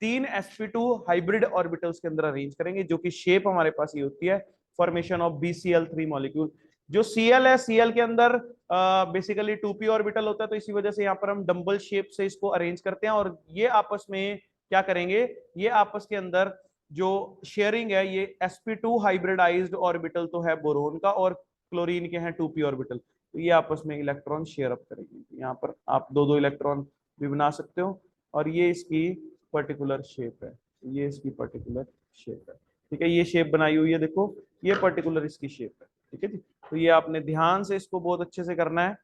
तीन sp2 हाइब्रिड ऑर्बिटल्स के अंदर अरेंज करेंगे, जो कि शेप हमारे पास ये होती है फॉर्मेशन ऑफ BCl3 मॉलिक्यूल। जो Cl है, Cl के अंदर बेसिकली 2p ऑर्बिटल होता है, तो इसी वजह से यहाँ पर हम डंबल शेप से इसको अरेंज करते हैं। और ये आपस में क्या करेंगे, ये आपस के अंदर जो शेयरिंग है, ये sp2 हाइब्रिडाइज्ड ऑर्बिटल तो है बोरोन का, और क्लोरीन के हैं 2p ऑर्बिटल, तो ये आपस में इलेक्ट्रॉन शेयर अप करेंगे। यहाँ पर आप दो दो इलेक्ट्रॉन भी बना सकते हो, और ये इसकी पर्टिकुलर शेप है, ये इसकी पर्टिकुलर शेप है, ठीक है। ये शेप बनाई हुई है, देखो ये पर्टिकुलर इसकी शेप है, ठीक है जी। तो ये आपने ध्यान से इसको बहुत अच्छे से करना है,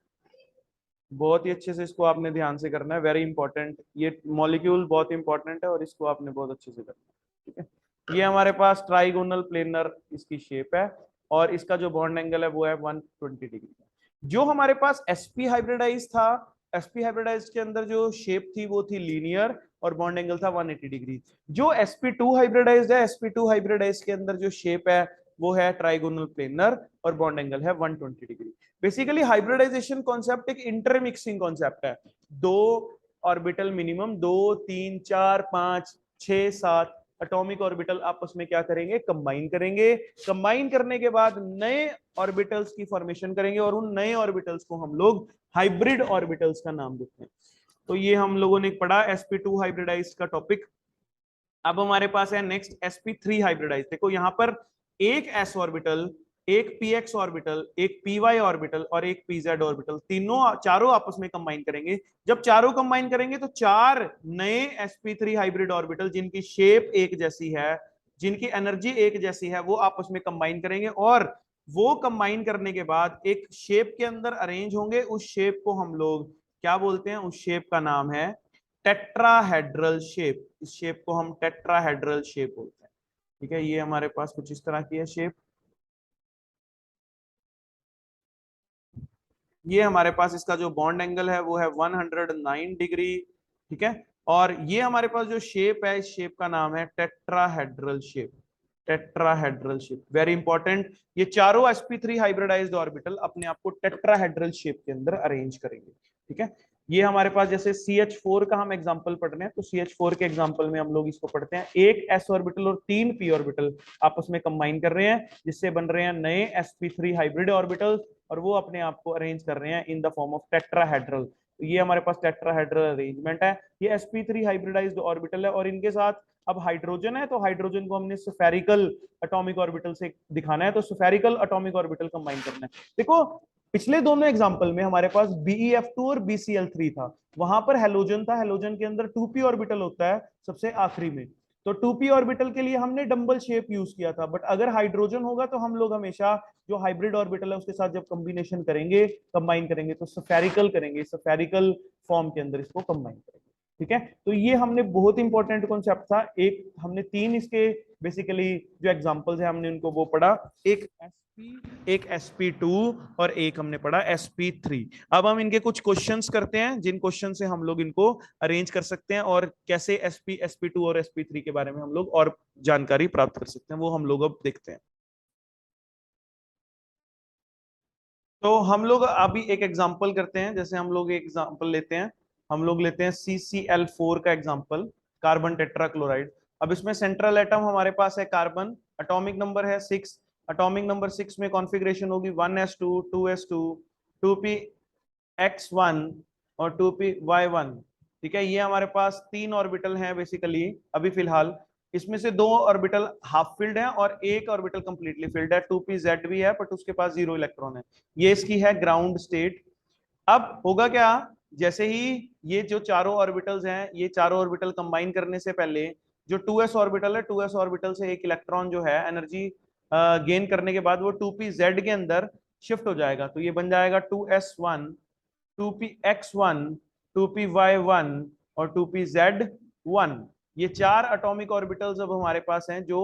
बहुत ही अच्छे से इसको आपने ध्यान से करना है, वेरी इंपॉर्टेंट। ये मॉलिक्यूल बहुत इंपॉर्टेंट है और इसको आपने बहुत अच्छे से करना है, ठीक है। ये हमारे पास ट्राइगोनल प्लेनर इसकी शेप है, और इसका जो बॉन्ड एंगल है वो है 120 डिग्री का। जो हमारे पास sp हाइब्रिडाइज था, sp हाइब्रिडाइज के अंदर जो शेप थी वो थी लीनियर, और बॉन्ड एंगल था 180 डिग्री। जो sp2 हाइब्रिडाइज है, sp2 हाइब्रिडाइज के अंदर जो शेप है वो है ट्राइगोनल प्लेनर, और बॉन्ड एंगल है 120 डिग्री। बेसिकली हाइब्रिडाइजेशन कॉन्सेप्ट एक इंटरमिक्सिंग कॉन्सेप्ट है। दो ऑर्बिटल मिनिमम, 2 3 4 5 6 7 एटॉमिक ऑर्बिटल आपस में क्या करेंगे, कंबाइन करेंगे। कंबाइन करने के बाद नए ऑर्बिटल्स की फॉर्मेशन करेंगे, और उन नए ऑर्बिटल्स को हम लोग हाइब्रिड ऑर्बिटल्स का नाम देते हैं। तो ये हम लोगों ने पढ़ा sp2 हाइब्रिडाइज का टॉपिक। अब हमारे पास है नेक्स्ट sp3 हाइब्रिडाइज। देखो यहाँ पर एक s ऑर्बिटल, एक px ऑर्बिटल, एक py ऑर्बिटल और एक pz ऑर्बिटल, चारों आपस में कंबाइन करेंगे। जब चारों कंबाइन करेंगे तो चार नए sp3 हाइब्रिड ऑर्बिटल जिनकी शेप एक जैसी है, जिनकी एनर्जी एक जैसी है, वो आपस में कंबाइन करेंगे, और वो कंबाइन करने के बाद एक शेप के अंदर अरेंज होंगे। उस शेप को हम लोग क्या बोलते हैं, उस शेप का नाम है टेट्राहेड्रल शेप। इस शेप को हम टेट्राहेड्रल शेप बोलते हैं, ठीक है। ये हमारे पास कुछ इस तरह की है शेप। ये हमारे पास इसका जो बॉन्ड एंगल है वो है 109 डिग्री, ठीक है। और ये हमारे पास जो शेप है, इस शेप का नाम है tetrahedral shape. Tetrahedral shape very important. ये चारों sp3 हाइब्रिडाइज्ड ऑर्बिटल अपने आप को टेट्राहेड्रल शेप के अंदर अरेंज करेंगे, ठीक है। ये हमारे पास जैसे CH4 का हम एग्जांपल पढ़ रहे हैं, तो CH4 के एग्जांपल में हम लोग इसको पढ़ते हैं, एक s ऑर्बिटल और 3 p ऑर्बिटल आपस में कंबाइन कर रहे हैं, जिससे बन रहे हैं नए sp3 हाइब्रिड ऑर्बिटल्स, और वो अपने आप को अरेंज कर रहे हैं इन द फॉर्म ऑफ टेट्राहेड्रल। तो ये हमारे पास टेट्राहेड्रल अरेंजमेंट है। ये sp3 हाइब्रिडाइज्ड ऑर्बिटल है, और इनके साथ अब हाइड्रोजन है, तो हाइड्रोजन को हमने स्फेरिकल एटॉमिक ऑर्बिटल से दिखाना है, तो स्फेरिकल एटॉमिक ऑर्बिटल कंबाइन करना है। देखो पिछले दोनों एग्जांपल में हमारे पास BeF2 और BCl3 था, वहां पर हेलोजन था, हेलोजन के अंदर 2p ऑर्बिटल होता है सबसे आखिरी में, तो 2p ऑर्बिटल के लिए हमने डंबल शेप यूज किया था। बट अगर हाइड्रोजन होगा तो हम लोग हमेशा जो हाइब्रिड ऑर्बिटल है उसके साथ जब कॉम्बिनेशन करेंगे, कंबाइन करेंगे, तो स्फेरिकल करेंगे, स्फेरिकल फॉर्म के अंदर इसको कंबाइन करेंगे, ठीक है। तो ये हमने बहुत इंपॉर्टेंट कॉन्सेप्ट था। एक हमने तीन इसके बेसिकली जो एग्जांपल्स है हमने उनको वो पढ़ा, एक एक sp2 और एक हमने पढ़ा sp3। अब हम इनके कुछ क्वेश्चंस करते हैं, जिन क्वेश्चन से हम लोग इनको अरेंज कर सकते हैं, और कैसे sp2 और sp3 के बारे में हम लोग और जानकारी प्राप्त कर सकते हैं, वो हम लोग अब देखते हैं। तो हम लोग अभी एक एग्जांपल करते हैं, जैसे हम लोग एक एग्जांपल लेते हैं, हम लोग लेते हैं CCl4 का एग्जांपल, कार्बन टेट्राक्लोराइड। अब इसमें सेंट्रल एटम हमारे पास है कार्बन, एटॉमिक नंबर है 6, एटॉमिक नंबर 6 में कॉन्फ़िगरेशन होगी 1s2 2s2 2px1 और 2py1, ठीक है। ये हमारे पास तीन ऑर्बिटल हैं बेसिकली अभी फिलहाल। इसमें से 2 ऑर्बिटल हाफ फिल्ड है और एक ऑर्बिटल कंप्लीटली फिल्ड है, 2p z भी है बट उसके पास 0 इलेक्ट्रॉन है। ये इसकी है ग्राउंड स्टेट। अब होगा क्या, जैसे ही ये जो चारों ऑर्बिटल्स हैं, ये चारों ऑर्बिटल कंबाइन करने से पहले जो 2s ऑर्बिटल है, 2s ऑर्बिटल से एक इलेक्ट्रॉन जो है एनर्जी गेन करने के बाद वो 2pz के अंदर शिफ्ट हो जाएगा। तो ये बन जाएगा 2s1, 2px1, 2py1 और 2pz1। ये 4 एटॉमिक ऑर्बिटल्स अब हमारे पास हैं जो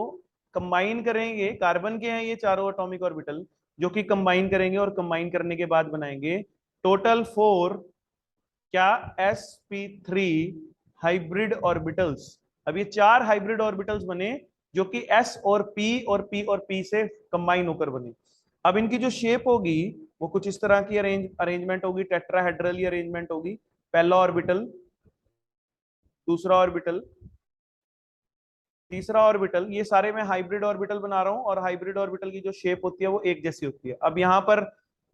कंबाइन करेंगे, कार्बन के हैं ये चारों एटॉमिक ऑर्बिटल, जो कि कंबाइन करेंगे और कंबाइन करने के बाद बनाएंगे टोटल 4 क्या, sp3 हाइब्रिड ऑर्बिटल्स। अब ये 4 हाइब्रिड ऑर्बिटल्स बने जो कि s और p से कंबाइन होकर बने। अब इनकी जो शेप होगी वो कुछ इस तरह की अरेंजमेंट होगी, टेट्राहेड्रल अरेंजमेंट होगी। पहला ऑर्बिटल, दूसरा ऑर्बिटल, तीसरा ऑर्बिटल, ये सारे मैं हाइब्रिड ऑर्बिटल बना रहा हूं और हाइब्रिड ऑर्बिटल की जो शेप होती है वो एक जैसी होती है। अब यहाँ पर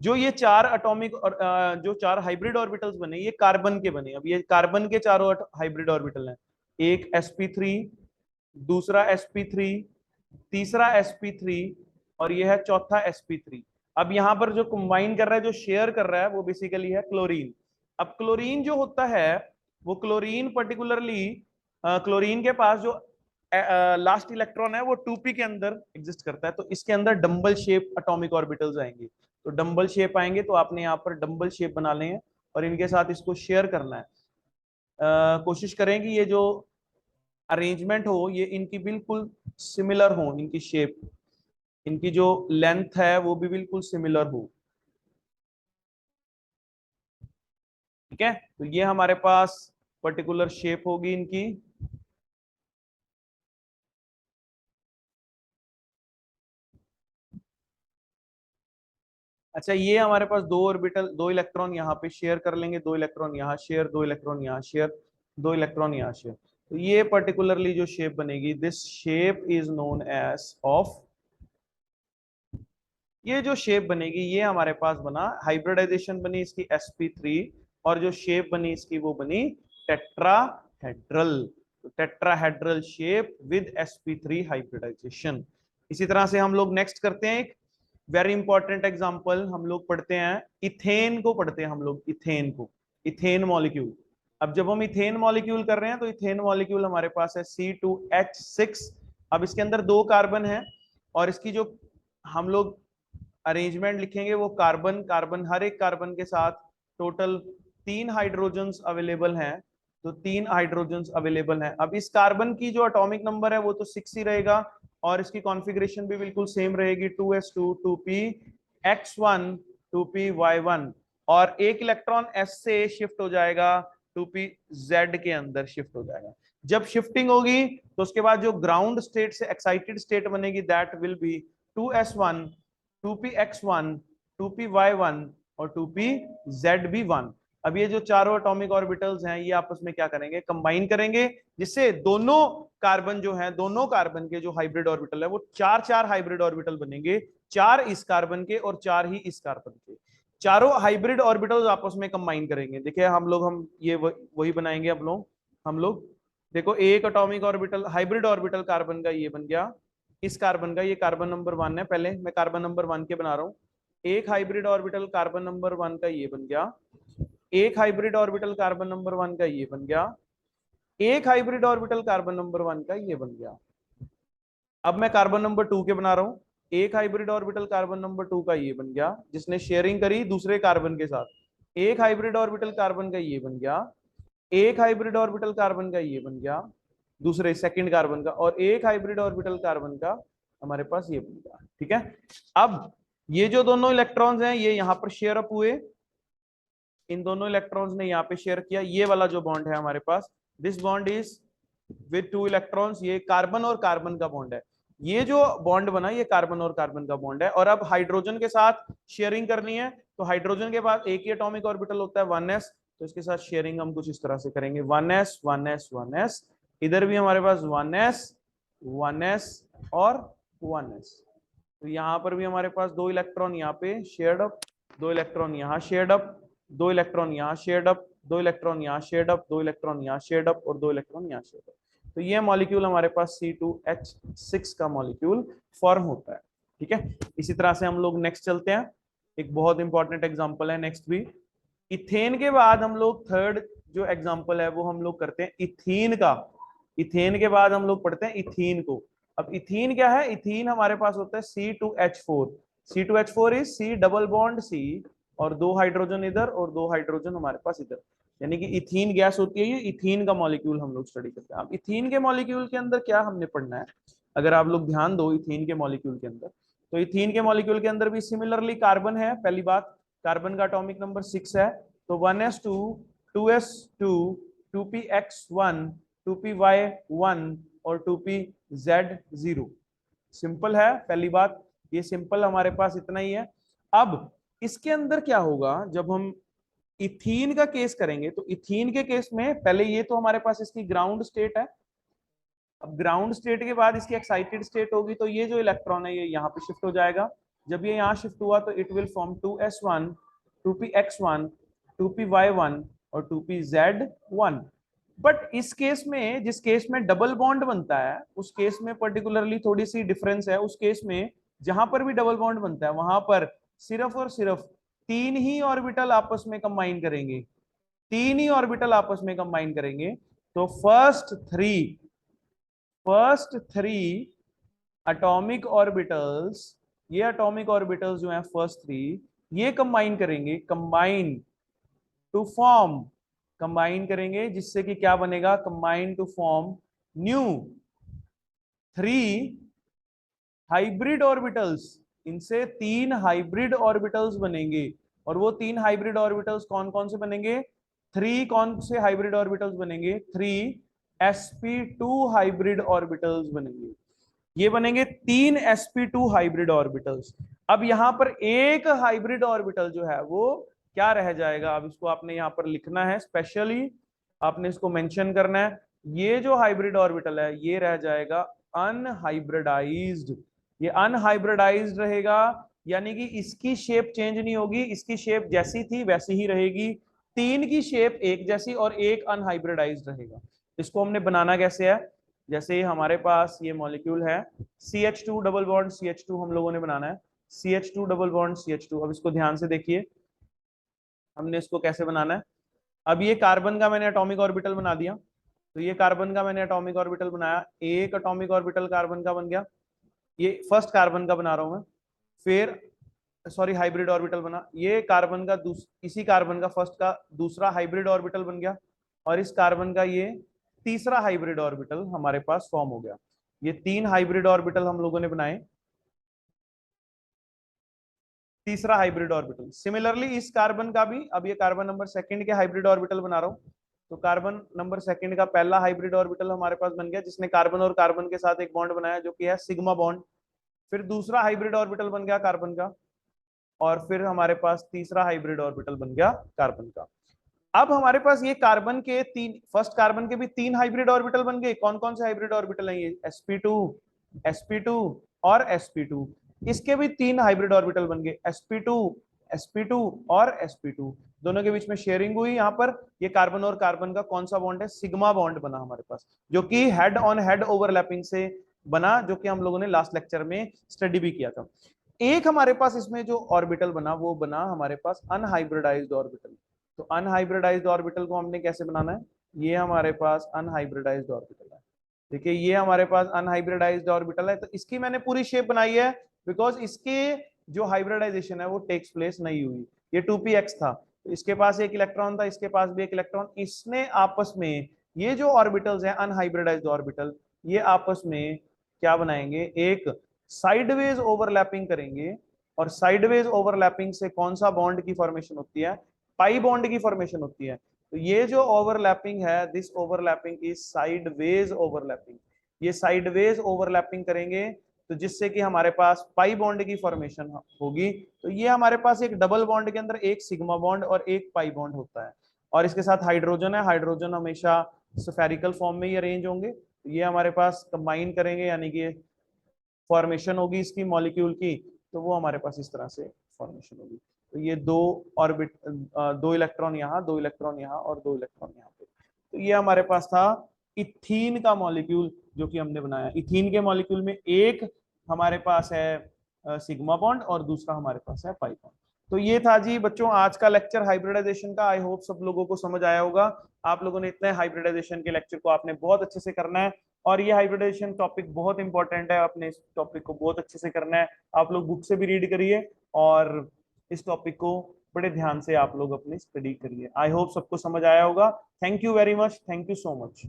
जो ये 4 एटॉमिक और जो 4 हाइब्रिड ऑर्बिटल्स बने ये कार्बन के बने। अब ये कार्बन के चारों हाइब्रिड ऑर्बिटल हैं, एक sp3, दूसरा sp3, तीसरा sp3 और ये है चौथा sp3। अब यहाँ पर जो कंबाइन कर रहा है, जो शेयर कर रहा है वो बेसिकली है क्लोरीन। अब क्लोरीन जो होता है वो क्लोरीन पर्टिकुलरली, क्लोरीन के पास जो लास्ट इलेक्ट्रॉन है वो 2p के अंदर एग्जिस्ट करता है। तो इसके अंदर डंबल शेप एटॉमिक ऑर्बिटल्स आएंगे। तो डंबल शेप आएंगे तो आपने यहाँ पर डंबल शेप बना ले हैं और इनके साथ इसको शेयर करना है। कोशिश करें कि ये जो अरेंजमेंट हो ये इनकी बिल्कुल सिमिलर हो, इनकी शेप, इनकी जो लेंथ है वो भी बिल्कुल सिमिलर हो। ठीक है, तो ये हमारे पास पर्टिकुलर शेप होगी इनकी। अच्छा, ये हमारे पास 2 ऑर्बिटल, 2 इलेक्ट्रॉन यहाँ पे शेयर कर लेंगे, 2 इलेक्ट्रॉन यहाँ शेयर, 2 इलेक्ट्रॉन यहाँ शेयर, 2 इलेक्ट्रॉन यहाँ शेयर। तो ये पर्टिकुलरली जो शेप बनेगी, this shape is known as of, ये जो शेप बनेगी ये हमारे पास बना, हाइब्रिडाइजेशन बनी इसकी sp3 और जो शेप बनी इसकी वो बनी टेट्राहेड्रल। तो tetrahedral shape with sp3 hybridisation. इसी तरह से हम लोग नेक्स्ट करते हैं एक वेरी इंपॉर्टेंट एग्जांपल, हम लोग पढ़ते हैं इथेन को, पढ़ते हैं हम लोग इथेन को, इथेन मॉलिक्यूल। अब जब हम इथेन मॉलिक्यूल कर रहे हैं तो इथेन मॉलिक्यूल हमारे पास है C2H6। अब इसके अंदर 2 कार्बन है और इसकी जो हम लोग अरेंजमेंट लिखेंगे वो कार्बन कार्बन, हर एक कार्बन के साथ टोटल 3 हाइड्रोजन्स अवेलेबल हैं। तो 3 हाइड्रोजन्स अवेलेबल हैं। अब इस कार्बन की जो एटॉमिक नंबर है वो तो 6 ही रहेगा और इसकी कॉन्फ़िगरेशन भी बिल्कुल सेम रहेगी, 2s2, 2px1, 2py1 और एक इलेक्ट्रॉन s से शिफ्ट हो जाएगा 2pz के अंदर शिफ्ट हो जाएगा। जब शिफ्टिंग होगी तो उसके बाद जो ग्राउंड स्टेट से एक्साइटेड स्टेट बनेगी that will be 2s1, 2px1, 2py1 और 2pzb1। अब ये जो चारों एटॉमिक ऑर्बिटल्स हैं ये आपस में क्या करेंगे, कंबाइन करेंगे, जिससे दोनों कार्बन जो है, दोनों कार्बन के जो हाइब्रिड ऑर्बिटल है वो 4 हाइब्रिड ऑर्बिटल बनेंगे, 4 इस कार्बन के और 4 ही इस कार्बन के। चारों हाइब्रिड ऑर्बिटल्स आपस में कंबाइन करेंगे। देखिए हम ये वही बनाएंगे हम लोग देखो, एक atomic orbital hybrid orbital carbon का ये बन गया, इस कार्बन का, ये कार्बन नंबर 1 है, पहले मैं कार्बन नंबर 1 के बना रहा हूं। एक हाइब्रिड ऑर्बिटल कार्बन नंबर 1 का ये बन गया, एक हाइब्रिड ऑर्बिटल कार्बन नंबर 1 का ये बन गया, एक हाइब्रिड ऑर्बिटल कार्बन नंबर 1 का ये बन गया। अब मैं कार्बन नंबर 2 के बना रहा हूं, एक हाइब्रिड ऑर्बिटल कार्बन नंबर 2 का ये बन गया जिसने शेयरिंग करी दूसरे कार्बन के साथ, एक हाइब्रिड ऑर्बिटल कार्बन का ये बन गया, एक हाइब्रिड ऑर्बिटल कार्बन का ये बन गया दूसरे सेकंड कार्बन का, और एक हाइब्रिड ऑर्बिटल कार्बन का हमारे पास ये बन गया। ठीक है, अब ये जो दोनों इलेक्ट्रॉन्स हैं ये यहां पर शेयर अप हुए, इन दोनों इलेक्ट्रॉन्स ने यहाँ पे शेयर किया, ये वाला जो बॉन्ड है हमारे पास, this bond is with 2 electrons, ये कार्बन और कार्बन का बॉन्ड है। ये जो बॉन्ड बना ये कार्बन और कार्बन का बॉन्ड है। और अब हाइड्रोजन के साथ शेयरिंग करनी है तो हाइड्रोजन के पास एक ही एटॉमिक ऑर्बिटल होता है 1s, तो इसके साथ शेयरिंग हम कुछ इस तरह से करेंगे, 1s 1s 1s, इधर भी हमारे पास 1s 1s और 1s। तो यहाँ पर भी हमारे पास 2 इलेक्ट्रॉन यहाँ पे शेयर्ड अप, 2 इलेक्ट्रॉन यहाँ शेयर्ड अप, 2 इलेक्ट्रॉन यहाँ शेयर्ड अप, 2 इलेक्ट्रॉन यहाँ शेयर्ड अप, 2 इलेक्ट्रॉन यहाँ शेयर्ड अप और 2 इलेक्ट्रॉन यहाँ शेयर्ड अप। तो ये मॉलिक्यूल हमारे पास C2H6 का मॉलिक्यूल फॉर्म होता है। ठीक है, इसी तरह से हम लोग नेक्स्ट चलते हैं। एक बहुत इंपॉर्टेंट एग्जांपल है नेक्स्ट भी। इथेन के बाद हम लोग थर्ड जो एग्जांपल है वो हम लोग करते हैं इथीन का। इथेन के बाद हम लोग पढ़ते हैं इथीन को। अब इथीन क्या है? इथीन हमारे पास होता है C2H4। C2H4 is C double bond C और 2 हाइड्रोजन इधर और 2 हाइड्रोजन हमारे पास इधर, यानी कि इथीन गैस होती है। ये इथीन का मॉलिक्यूल हम लोग स्टडी करते हैं। अब इथीन के मॉलिक्यूल के अंदर क्या हमने पढ़ना है, अगर आप लोग ध्यान दो इथीन के मॉलिक्यूल के अंदर, तो इथीन के मॉलिक्यूल के अंदर भी सिमिलरली कार्बन है। पहली बात, कार्बन का एटॉमिक नंबर 6 है, तो 1s2 2s2 2px1 2py1 और 2pz0। सिंपल है पहली बात, ये सिंपल हमारे पास इतना ही है। अब इसके अंदर क्या होगा जब हम इथीन का केस करेंगे, तो इथीन के केस में पहले ये तो हमारे पास इसकी ग्राउंड स्टेट है। अब ग्राउंड स्टेट के बाद इसकी एक्साइटेड स्टेट होगी, तो ये जो इलेक्ट्रॉन है ये यहाँ पे शिफ्ट हो जाएगा। जब ये यहाँ शिफ्ट हुआ तो it will form 2s1 2px1 2py1 और 2pz1। बट इस केस में, जिस केस में डबल बॉन्ड बनता है, उस केस में पर्टिकुलरली थोड़ी सी डिफरेंस है। उस केस में जहां पर भी डबल बॉन्ड बनता है वहां पर सिर्फ और सिर्फ 3 ही ऑर्बिटल आपस में कंबाइन करेंगे, 3 ही ऑर्बिटल आपस में कंबाइन करेंगे। तो फर्स्ट थ्री एटॉमिक ऑर्बिटल्स, ये एटॉमिक ऑर्बिटल्स जो हैं फर्स्ट थ्री, ये कंबाइन करेंगे, कंबाइन टू फॉर्म, कंबाइन करेंगे जिससे कि क्या बनेगा, combine to form new 3 hybrid orbitals. इनसे 3 हाइब्रिड ऑर्बिटल्स बनेंगे। और वो 3 हाइब्रिड ऑर्बिटल्स कौन कौन से बनेंगे? 3 कौन से हाइब्रिड ऑर्बिटल्स बनेंगे? 3 sp2 हाइब्रिड ऑर्बिटल्स बनेंगे। ये बनेंगे 3 sp2 हाइब्रिड ऑर्बिटल्स। अब यहां पर एक हाइब्रिड ऑर्बिटल जो है वो क्या रह जाएगा? अब इसको आपने यहां पर लिखना है, स्पेशली आपने इसको मेंशन करना है। ये जो हाइब्रिड ऑर्बिटल है ये रह जाएगा अनहाइब्रिडाइज्ड। ये अनहाइब्रिडाइज्ड रहेगा, यानी कि इसकी शेप चेंज नहीं होगी, इसकी शेप जैसी थी वैसी ही रहेगी। 3 की शेप एक जैसी और एक अनहाइब्रिडाइज्ड रहेगा। इसको हमने बनाना कैसे है? जैसे हमारे पास ये मॉलिक्यूल है CH2 डबल बॉन्ड CH2 हम लोगों ने बनाना है, CH2 डबल बॉन्ड CH2। अब इसको ध्यान से देखिए, हमने इसको कैसे बनाना है। अब ये कार्बन का मैंने एटॉमिक ऑर्बिटल बना दिया, तो ये कार्बन का मैंने एटॉमिक ऑर्बिटल बनाया, एक एटॉमिक ऑर्बिटल कार्बन का बन गया। ये फर्स्ट कार्बन का बना रहा हूं मैं। फिर सॉरी हाइब्रिड ऑर्बिटल बना, ये कार्बन का इसी कार्बन का फर्स्ट का दूसरा हाइब्रिड ऑर्बिटल बन गया, और इस कार्बन का ये तीसरा हाइब्रिड ऑर्बिटल हमारे पास फॉर्म हो गया। ये 3 हाइब्रिड ऑर्बिटल हम लोगों ने बनाए, तीसरा हाइब्रिड ऑर्बिटल। सिमिलरली इस कार्बन का भी, अब ये कार्बन नंबर सेकंड के हाइब्रिड ऑर्बिटल बना रहा हूं, तो कार्बन नंबर सेकंड का पहला हाइब्रिड ऑर्बिटल हमारे पास बन गया, जिसने कार्बन और कार्बन के साथ एक बॉन्ड बनाया जो कि है सिग्मा बॉन्ड। फिर दूसरा हाइब्रिड ऑर्बिटल बन गया कार्बन का, और फिर हमारे पास तीसरा हाइब्रिड ऑर्बिटल बन गया कार्बन का। अब हमारे पास ये कार्बन के तीन, फर्स्ट कार्बन के भी 3 हाइब्रिड ऑर्बिटल बन गए। कौन कौन से हाइब्रिड ऑर्बिटल हैं? ये sp2 sp2 और sp2। इसके भी 3 हाइब्रिड ऑर्बिटल बन गए, sp2 और sp2। दोनों के बीच में शेयरिंग हुई। यहाँ पर ये कार्बन और कार्बन का कौन सा बॉन्ड है? सिग्मा बॉन्ड बना हमारे पास, जो कि हेड ऑन हेड ओवरलैपिंग से बना, जो कि हम लोगों ने लास्ट लेक्चर में स्टडी भी किया था। एक हमारे पास इसमें जो ऑर्बिटल बना वो बना हमारे पास अनहाइब्रिडाइज्ड ऑर्बिटल। तो अनहाइब्रिडाइज्ड ऑर्बिटल को हमने कैसे बनाना है? ये हमारे पास अनहाइब्रिडाइज्ड ऑर्बिटल है। देखिए ये हमारे पास अनहाइब्रिडाइज्ड ऑर्बिटल है, तो इसकी मैंने पूरी शेप बनाई है, बिकॉज इसके जो हाइब्रिडाइजेशन है वो टेक्स प्लेस नहीं हुई। ये 2px था, तो इसके पास एक इलेक्ट्रॉन था, इसके पास भी एक इलेक्ट्रॉन, इसने आपस में ये जो ऑर्बिटल्स हैं अनहाइब्रिडाइज्ड ऑर्बिटल, ये आपस में क्या बनाएंगे? एक साइडवेज ओवरलैपिंग करेंगे। और साइडवेज ओवरलैपिंग से कौन सा बॉन्ड की फॉर्मेशन होती है? पाई बॉन्ड की फॉर्मेशन होती है। तो ये जो ओवरलैपिंग है, this overlapping is sideways overlapping. ये साइडवेज ओवरलैपिंग करेंगे तो जिससे कि हमारे पास पाई बॉन्ड की फॉर्मेशन होगी। तो ये हमारे पास एक डबल बॉन्ड के अंदर एक सिग्मा बॉन्ड और एक पाई बॉन्ड होता है, और इसके साथ हाइड्रोजन है। हाइड्रोजन हमेशा स्फेरिकल फॉर्म में ही अरेंज होंगे। तो ये हमारे पास कंबाइन करेंगे, यानी कि फॉर्मेशन होगी इसकी मॉलिक्यूल की, तो वो हमारे पास इस तरह से फॉर्मेशन होगी। तो ये दो इलेक्ट्रॉन यहाँ, 2 इलेक्ट्रॉन यहाँ और 2 इलेक्ट्रॉन यहाँ पे। तो ये हमारे पास था इथीन का मॉलिक्यूल जो कि हमने बनाया, इथीन के मॉलिक्यूल में एक हमारे पास है सिग्मा बॉन्ड और दूसरा हमारे पास है पाई बॉन्ड। तो ये था जी बच्चों आज का लेक्चर हाइब्रिडाइजेशन का। आई होप सब लोगों को समझ आया होगा। आप लोगों ने इतने हाइब्रिडाइजेशन के लेक्चर को आपने बहुत अच्छे से करना है, और ये हाइब्रिडाइजेशन टॉपिक बहुत इंपॉर्टेंट है, आपने इस टॉपिक को बहुत अच्छे से करना है। आप लोग बुक से भी रीड करिए और इस टॉपिक को बड़े ध्यान से आप लोग अपनी स्टडी करिए। आई होप सबको समझ आया होगा। Thank you very much, thank you so much.